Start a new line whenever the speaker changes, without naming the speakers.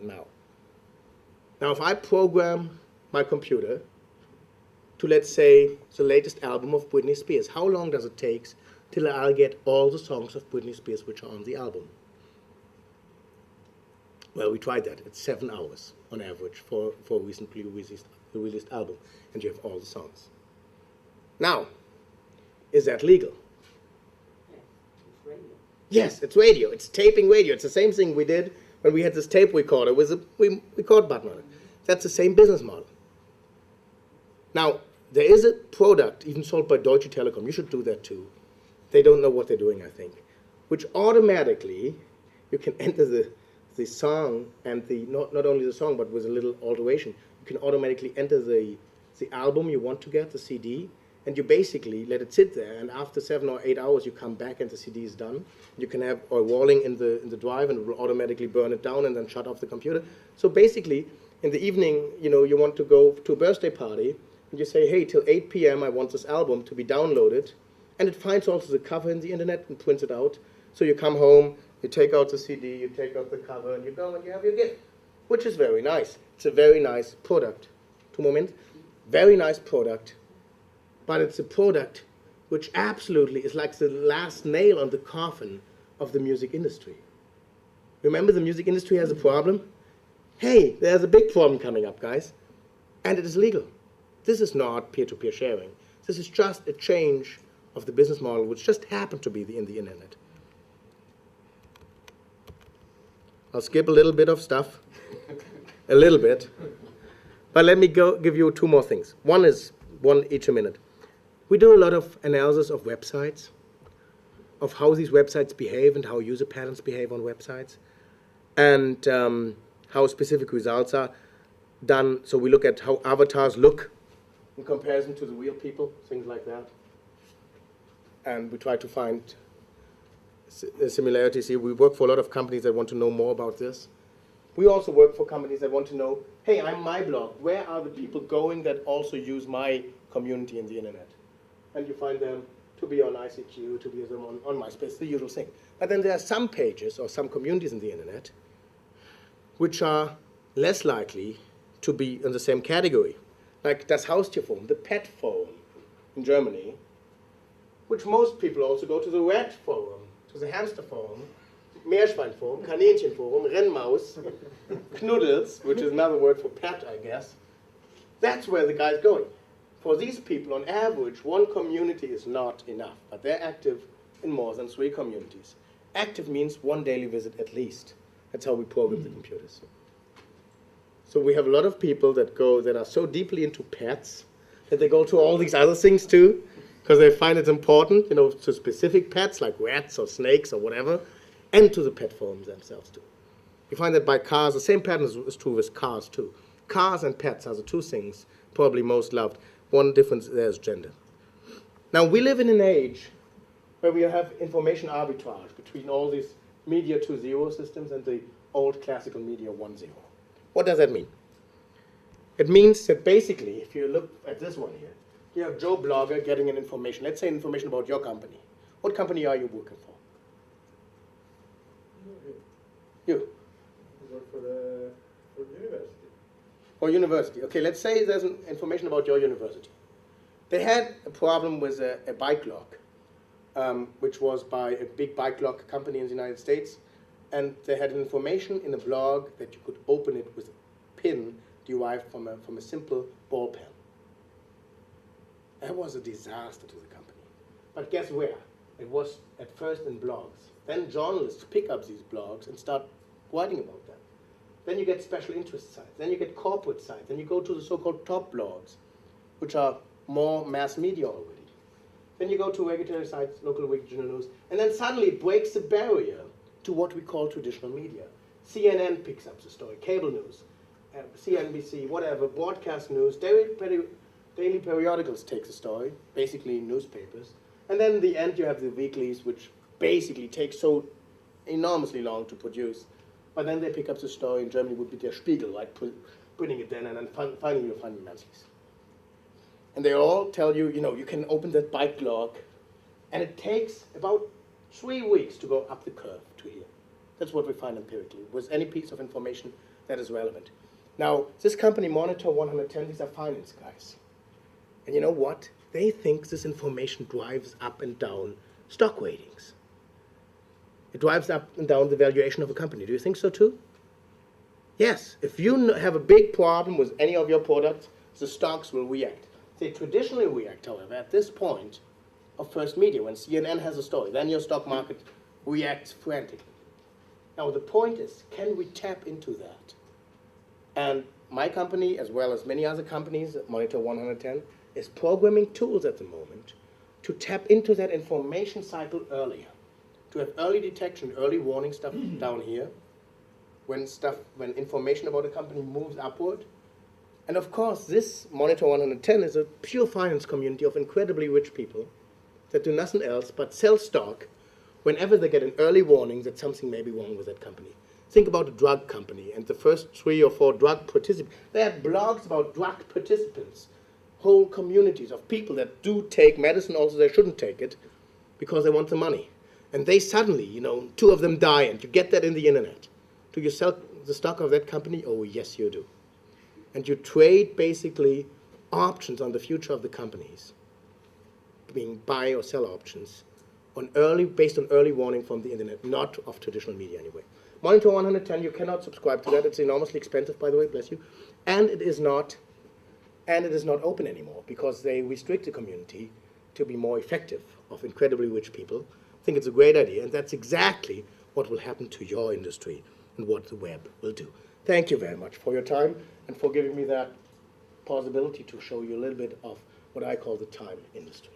now. Now, if I program my computer to, let's say, the latest album of Britney Spears, how long does it take till I'll get all the songs of Britney Spears which are on the album? Well, we tried that. It's 7 hours on average for a recently released album, and you have all the songs. Now, is that legal?
It's radio.
Yes, it's radio. It's taping radio. It's the same thing we did when we had this tape recorder with a record button on it. That's the same business model. Now, there is a product even sold by Deutsche Telekom. You should do that too. They don't know what they're doing, I think. Which automatically, you can enter the song and not only the song, but with a little alteration. You can automatically enter the album you want to get, the CD, and you basically let it sit there, and after 7 or 8 hours you come back and the CD is done. You can have a rolling in the drive and it will automatically burn it down and then shut off the computer. So basically, in the evening, you want to go to a birthday party, and you say, hey, till 8 p.m. I want this album to be downloaded, and it finds also the cover in the internet and prints it out. So you come home, you take out the CD, you take out the cover, and you go and you have your gift, which is very nice. It's a very nice product. 2 moments. Very nice product. But it's a product which absolutely is like the last nail on the coffin of the music industry. Remember, the music industry has a problem? Hey, there's a big problem coming up, guys. And it is legal. This is not peer-to-peer sharing. This is just a change of the business model, which just happened to be in the internet. I'll skip a little bit of stuff. A little bit. But let me give you 2 more things. One each a minute. We do a lot of analysis of websites, of how these websites behave and how user patterns behave on websites, and how specific results are done. So we look at how avatars look in comparison to the real people, things like that. And we try to find similarities here. We work for a lot of companies that want to know more about this. We also work for companies that want to know, hey, I'm my blog. Where are the people going that also use my community in the internet? And you find them to be on ICQ, to be on MySpace, the usual thing. But then there are some pages or some communities in the internet which are less likely to be in the same category. Like das Haustierforum, the pet forum in Germany, which most people also go to the rat forum, to the hamster forum, Meerschweinforum, Kaninchenforum, Rennmaus, Knuddels, which is another word for pet, I guess. That's where the guy's going. For these people, on average, 1 community is not enough, but they're active in more than 3 communities. Active means 1 daily visit at least. That's how we program the computers. So we have a lot of people that are so deeply into pets that they go to all these other things too, because they find it important, to specific pets like rats or snakes or whatever, and to the pet forums themselves too. You find that by cars, the same pattern is true with cars too. Cars and pets are the 2 things probably most loved. One difference there is gender. Now, we live in an age where we have information arbitrage between all these media 2.0 systems and the old classical media 1.0. What does that mean? It means that basically, if you look at this one here, you have Joe Blogger getting an information. Let's say information about your company. What company are you working for? You.
I work for the university.
Or university. Okay, let's say there's information about your university. They had a problem with a bike lock, which was by a big bike lock company in the United States, and they had information in a blog that you could open it with a pin derived from a simple ball pen. That was a disaster to the company. But guess where? It was at first in blogs. Then journalists pick up these blogs and start writing about them. Then you get special interest sites. Then you get corporate sites. Then you go to the so-called top blogs, which are more mass media already. Then you go to regulatory sites, local regional news, and then suddenly it breaks the barrier to what we call traditional media. CNN picks up the story, cable news, CNBC, whatever, broadcast news, daily periodicals take the story, basically newspapers. And then in the end you have the weeklies, which basically take so enormously long to produce. But then they pick up the story. In Germany would be Der Spiegel, like putting it in, and then finally you'll find the monthlies. And they all tell you, you can open that bike log, and it takes about 3 weeks to go up the curve to here. That's what we find empirically, with any piece of information that is relevant. Now, this company, Monitor 110, these are finance guys. And you know what? They think this information drives up and down stock weightings. It drives up and down the valuation of a company. Do you think so too? Yes. If you have a big problem with any of your products, the stocks will react. They traditionally react, however, at this point of first media, when CNN has a story, then your stock market reacts frantically. Now, the point is, can we tap into that? And my company, as well as many other companies, Monitor 110, is programming tools at the moment to tap into that information cycle earlier, to have early detection, early warning stuff down here, when information about a company moves upward. And of course, this Monitor 110 is a pure finance community of incredibly rich people that do nothing else but sell stock whenever they get an early warning that something may be wrong with that company. Think about a drug company and the first 3 or 4 drug participants. They have blogs about drug participants, whole communities of people that do take medicine, also they shouldn't take it because they want the money. And they suddenly, 2 of them die, and you get that in the internet. Do you sell the stock of that company? Oh, yes, you do. And you trade basically options on the future of the companies, being buy or sell options, based on early warning from the internet, not of traditional media anyway. Monitor 110, you cannot subscribe to that. It's enormously expensive, by the way, bless you. And it is not open anymore because they restrict the community to be more effective of incredibly rich people. I think it's a great idea, and that's exactly what will happen to your industry and what the web will do. Thank you very much for your time and for giving me that possibility to show you a little bit of what I call the time industry.